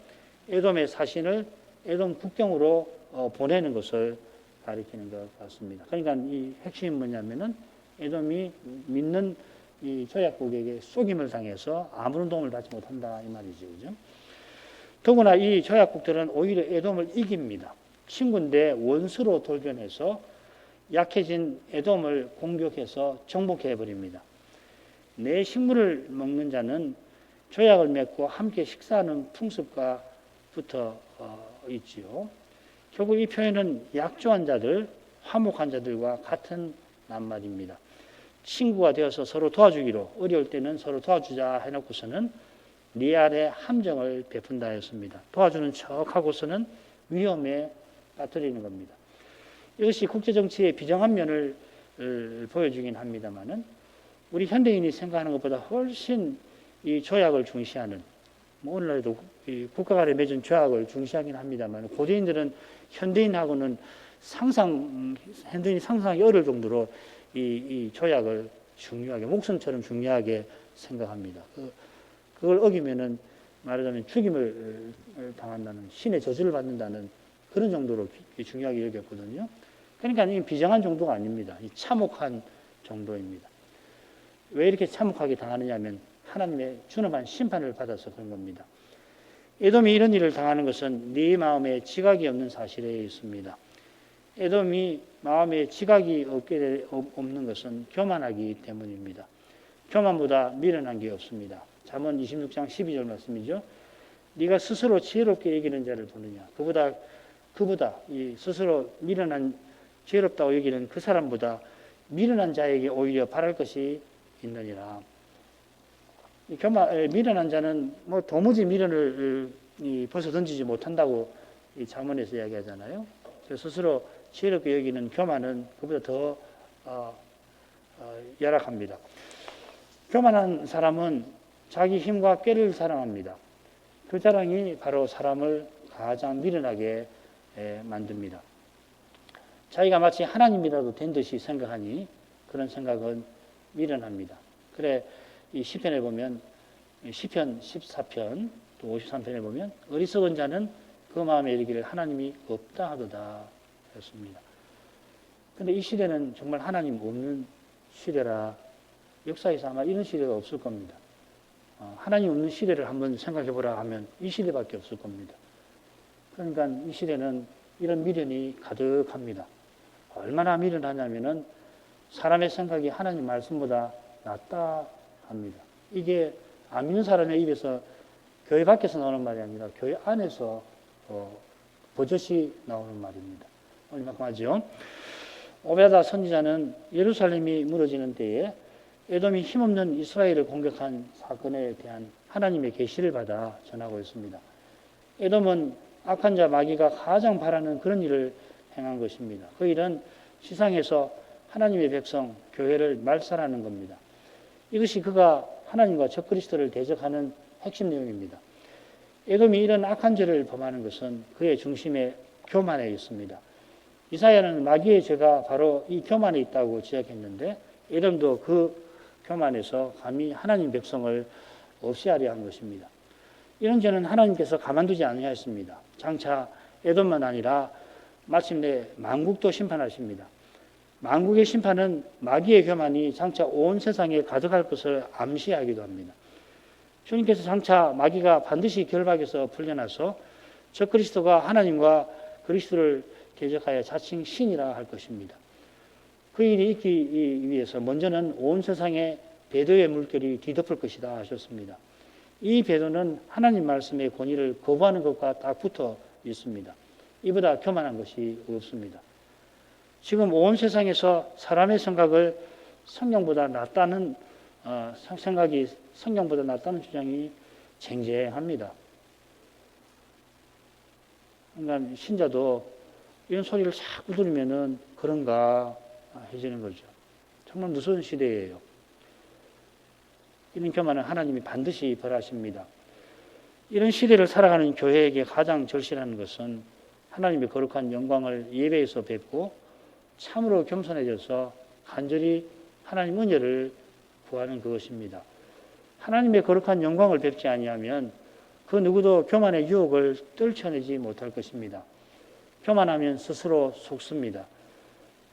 에돔의 사신을 에돔 국경으로 보내는 것을 가리키는 것 같습니다. 그러니까 이 핵심이 뭐냐면은 에돔이 믿는 이 조약국에게 속임을 당해서 아무런 도움을 받지 못한다 이 말이죠, 그죠? 더구나 이 조약국들은 오히려 에돔을 이깁니다. 친구인데 원수로 돌변해서 약해진 에돔을 공격해서 정복해 버립니다. 내 식물을 먹는 자는 조약을 맺고 함께 식사하는 풍습과 붙어 있지요. 결국 이 표현은 약조한 자들, 화목한 자들과 같은 낱말입니다. 친구가 되어서 서로 도와주기로, 어려울 때는 서로 도와주자 해놓고서는 리알의 함정을 베푼다 했습니다. 도와주는 척하고서는 위험에 빠뜨리는 겁니다. 이것이 국제정치의 비정한 면을 보여주긴 합니다만은 우리 현대인이 생각하는 것보다 훨씬 이 조약을 중시하는, 오늘날에도 국가 간에 맺은 조약을 중시하긴 합니다만, 고대인들은 현대인이 상상하기 어려울 정도로 이 조약을 중요하게, 목숨처럼 중요하게 생각합니다. 그걸 어기면은 말하자면 죽임을 당한다는, 신의 저주를 받는다는 그런 정도로 중요하게 여겼거든요. 그러니까 이 비정한 정도가 아닙니다. 이 참혹한 정도입니다. 왜 이렇게 참혹하게 당하느냐 하면 하나님의 준엄한 심판을 받아서 그런 겁니다. 에돔이 이런 일을 당하는 것은 네 마음에 지각이 없는 사실에 있습니다. 에돔이 마음에 지각이 없는 것은 교만하기 때문입니다. 교만보다 미련한 게 없습니다. 잠언 26장 12절 말씀이죠. 네가 스스로 지혜롭게 여기는 자를 보느냐. 그보다 이 스스로 미련한, 지혜롭다고 여기는 그 사람보다 미련한 자에게 오히려 바랄 것이 있느니라. 미련한 자는 뭐 도무지 미련을 벗어 던지지 못한다고 이 잠언에서 이야기하잖아요. 스스로 지혜롭게 여기는 교만은 그보다 더 열악합니다. 교만한 사람은 자기 힘과 꾀를 자랑합니다. 그 자랑이 바로 사람을 가장 미련하게 만듭니다. 자기가 마치 하나님이라도 된 듯이 생각하니 그런 생각은 미련합니다. 그래 이 시편에 보면, 시편 14편 또 53편에 보면 어리석은 자는 그 마음에 이르기를 하나님이 없다 하도다 했습니다. 그런데 이 시대는 정말 하나님 없는 시대라, 역사에서 아마 이런 시대가 없을 겁니다. 하나님 없는 시대를 한번 생각해 보라 하면 이 시대밖에 없을 겁니다. 그러니까 이 시대는 이런 미련이 가득합니다. 얼마나 미련하냐면은 사람의 생각이 하나님 말씀보다 낫다 합니다. 이게 안 믿는 사람의 입에서, 교회 밖에서 나오는 말이 아니라 교회 안에서 버젓이 나오는 말입니다. 얼마큼 하죠? 오베다 선지자는 예루살렘이 무너지는 때에 에돔이 힘없는 이스라엘을 공격한 사건에 대한 하나님의 계시를 받아 전하고 있습니다. 에돔은 악한 자 마귀가 가장 바라는 그런 일을 행한 것입니다. 그 일은 지상에서 하나님의 백성, 교회를 말살하는 겁니다. 이것이 그가 하나님과 적그리스도를 대적하는 핵심 내용입니다. 에돔이 이런 악한 죄를 범하는 것은 그의 중심에 교만에 있습니다. 이사야는 마귀의 죄가 바로 이 교만에 있다고 지적했는데 에돔도 그 교만에서 감히 하나님 백성을 없이하려 한 것입니다. 이런 죄는 하나님께서 가만두지 아니하였습니다. 장차 에돔만 아니라 마침내 만국도 심판하십니다. 만국의 심판은 마귀의 교만이 장차 온 세상에 가득할 것을 암시하기도 합니다. 주님께서 장차 마귀가 반드시 결박에서 풀려나서 적그리스도가 하나님과 그리스도를 대적하여 자칭 신이라 할 것입니다. 그 일이 있기 위해서 먼저는 온 세상에 배도의 물결이 뒤덮을 것이다 하셨습니다. 이 배도는 하나님 말씀의 권위를 거부하는 것과 딱 붙어 있습니다. 이보다 교만한 것이 없습니다. 지금 온 세상에서 사람의 생각을 성경보다 낫다는 생각이 성경보다 낫다는 주장이 쟁쟁합니다. 그러니까 신자도 이런 소리를 자꾸 들으면은 그런가 해지는 거죠. 정말 무서운 시대예요. 이런 교만은 하나님이 반드시 벌하십니다. 이런 시대를 살아가는 교회에게 가장 절실한 것은 하나님의 거룩한 영광을 예배에서 뵙고 참으로 겸손해져서 간절히 하나님 은혜를 구하는 그것입니다. 하나님의 거룩한 영광을 뵙지 아니하면 그 누구도 교만의 유혹을 떨쳐내지 못할 것입니다. 교만하면 스스로 속습니다.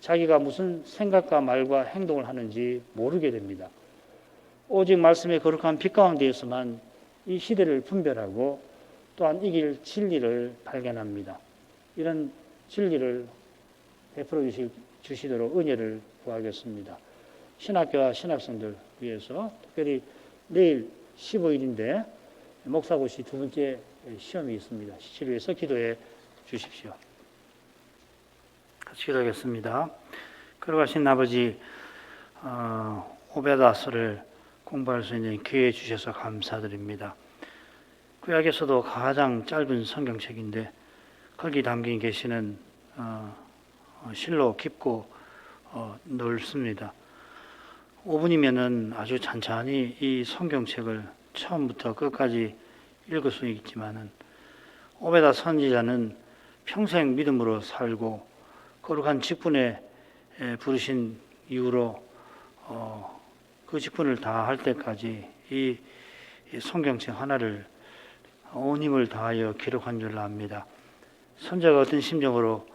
자기가 무슨 생각과 말과 행동을 하는지 모르게 됩니다. 오직 말씀의 거룩한 빛 가운데에서만 이 시대를 분별하고 또한 이길 진리를 발견합니다. 이런 진리를 베풀어 주시도록 은혜를 구하겠습니다. 신학교와 신학생들 위해서 특별히 내일 15일인데 목사고시 두 번째 시험이 있습니다. 시치를 위해서 기도해 주십시오. 같이 기도하겠습니다. 걸어가신 아버지, 오베다서를 공부할 수 있는 기회 주셔서 감사드립니다. 구약에서도 가장 짧은 성경책인데 거기 담긴 계시는 실로 깊고 넓습니다. 5분이면은 아주 찬찬히 이 성경책을 처음부터 끝까지 읽을 수 있지만은 오베다 선지자는 평생 믿음으로 살고 거룩한 직분에 부르신 이후로 그 직분을 다 할 때까지 이 성경책 하나를 온 힘을 다하여 기록한 줄 압니다. 선자가 어떤 심정으로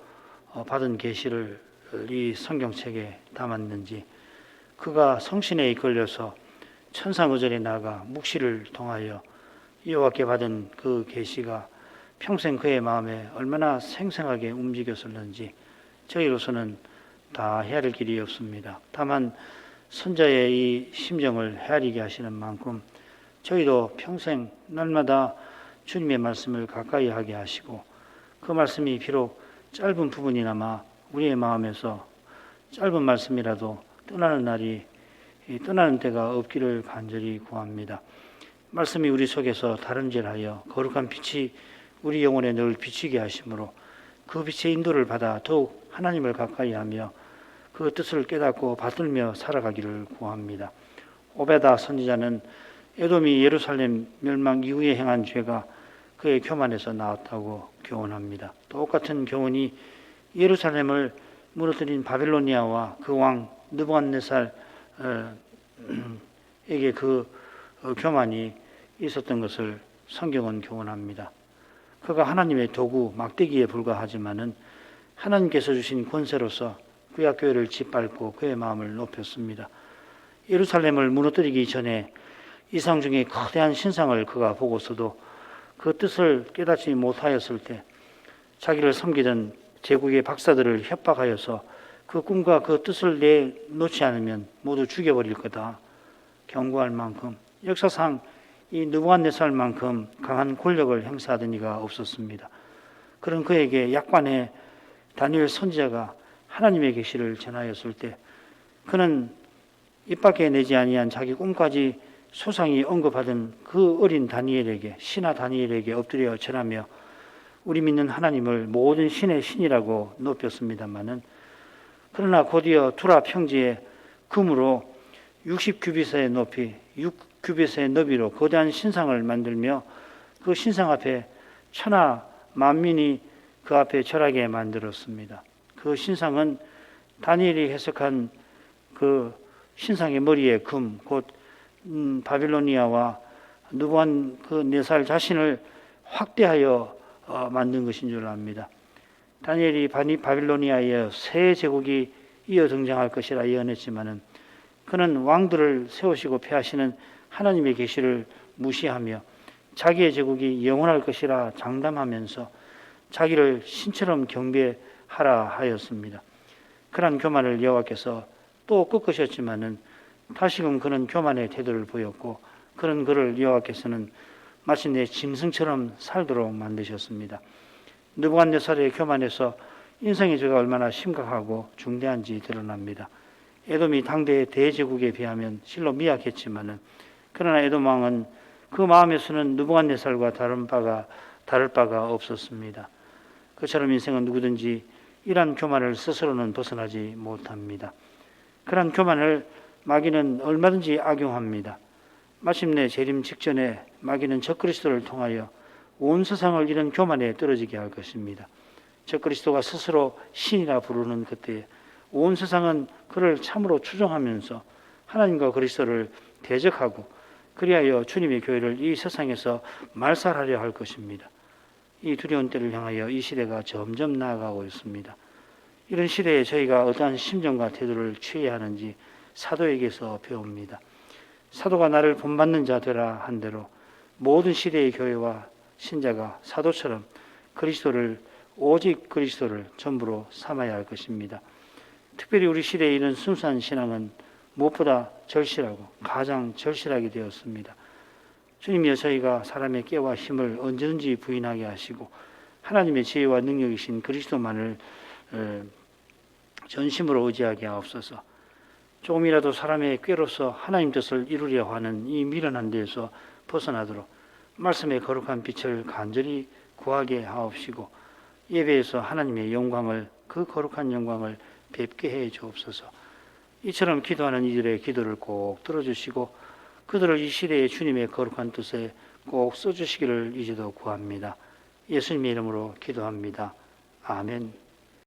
받은 계시를 이 성경책에 담았는지, 그가 성신에 이끌려서 천상의절에 나가 묵시를 통하여 여호와께 받은 그 계시가 평생 그의 마음에 얼마나 생생하게 움직였었는지 저희로서는 다 헤아릴 길이 없습니다. 다만 선자의 이 심정을 헤아리게 하시는 만큼 저희도 평생 날마다 주님의 말씀을 가까이 하게 하시고, 그 말씀이 비록 짧은 부분이나마 우리의 마음에서 짧은 말씀이라도 떠나는 때가 없기를 간절히 구합니다. 말씀이 우리 속에서 다름질하여 거룩한 빛이 우리 영혼에 늘 비치게 하심으로 그 빛의 인도를 받아 더욱 하나님을 가까이 하며 그 뜻을 깨닫고 받들며 살아가기를 구합니다. 오베다 선지자는 에돔이 예루살렘 멸망 이후에 행한 죄가 그의 교만에서 나왔다고 교훈합니다. 똑같은 교훈이 예루살렘을 무너뜨린 바빌로니아와 그 왕 느부갓네살에게 그 교만이 있었던 것을 성경은 교훈합니다. 그가 하나님의 도구 막대기에 불과하지만은 하나님께서 주신 권세로서 구약교회를 짓밟고 그의 마음을 높였습니다. 예루살렘을 무너뜨리기 전에 이상 중에 거대한 신상을 그가 보고서도 그 뜻을 깨닫지 못하였을 때 자기를 섬기던 제국의 박사들을 협박하여서 그 꿈과 그 뜻을 내놓지 않으면 모두 죽여버릴 거다 경고할 만큼 역사상 이 느부갓네살만큼 강한 권력을 행사하던 이가 없었습니다. 그런 그에게 약관의 다니엘 선지자가 하나님의 계시를 전하였을 때 그는 입 밖에 내지 아니한 자기 꿈까지 소상히 언급하던 그 어린 다니엘에게, 신하 다니엘에게 엎드려 절하며 우리 믿는 하나님을 모든 신의 신이라고 높였습니다마는, 그러나 곧이어 투라 평지에 금으로 60규빗의 높이, 6규빗의 너비로 거대한 신상을 만들며 그 신상 앞에 천하 만민이 그 앞에 절하게 만들었습니다. 그 신상은 다니엘이 해석한 그 신상의 머리에 금, 곧 바빌로니아와 느부갓네살 자신을 확대하여 만든 것인 줄 압니다. 다니엘이 바빌로니아에 새 제국이 이어 등장할 것이라 예언했지만은 그는 왕들을 세우시고 폐하시는 하나님의 계시를 무시하며 자기의 제국이 영원할 것이라 장담하면서 자기를 신처럼 경배하라 하였습니다. 그러한 교만을 여호와께서 또 꺾으셨지만은 다시금 그는 교만의 태도를 보였고 그런 그를 여호와께서는 마침내 짐승처럼 살도록 만드셨습니다. 느부갓네살의 교만에서 인생의 죄가 얼마나 심각하고 중대한지 드러납니다. 에돔이 당대의 대제국에 비하면 실로 미약했지만은 그러나 에돔 왕은 그 마음에서는 느부갓네살과 다를 바가 없었습니다. 그처럼 인생은 누구든지 이러한 교만을 스스로는 벗어나지 못합니다. 그러한 교만을 마귀는 얼마든지 악용합니다. 마침내 재림 직전에 마귀는 적그리스도를 통하여 온 세상을 이런 교만에 떨어지게 할 것입니다. 적그리스도가 스스로 신이라 부르는 그때에 온 세상은 그를 참으로 추종하면서 하나님과 그리스도를 대적하고 그리하여 주님의 교회를 이 세상에서 말살하려 할 것입니다. 이 두려운 때를 향하여 이 시대가 점점 나아가고 있습니다. 이런 시대에 저희가 어떠한 심정과 태도를 취해야 하는지 사도에게서 배웁니다. 사도가 나를 본받는 자 되라 한 대로 모든 시대의 교회와 신자가 사도처럼 오직 그리스도를 전부로 삼아야 할 것입니다. 특별히 우리 시대에 이런 순수한 신앙은 무엇보다 절실하고 가장 절실하게 되었습니다. 주님이여 저희가 사람의 깨와 힘을 언제든지 부인하게 하시고 하나님의 지혜와 능력이신 그리스도만을 전심으로 의지하게 하옵소서. 조금이라도 사람의 꾀로서 하나님 뜻을 이루려 하는 이 미련한 데에서 벗어나도록 말씀의 거룩한 빛을 간절히 구하게 하옵시고 예배에서 하나님의 영광을, 그 거룩한 영광을 뵙게 해 주옵소서. 이처럼 기도하는 이들의 기도를 꼭 들어주시고 그들을 이 시대의 주님의 거룩한 뜻에 꼭 써주시기를 이제도 구합니다. 예수님의 이름으로 기도합니다. 아멘.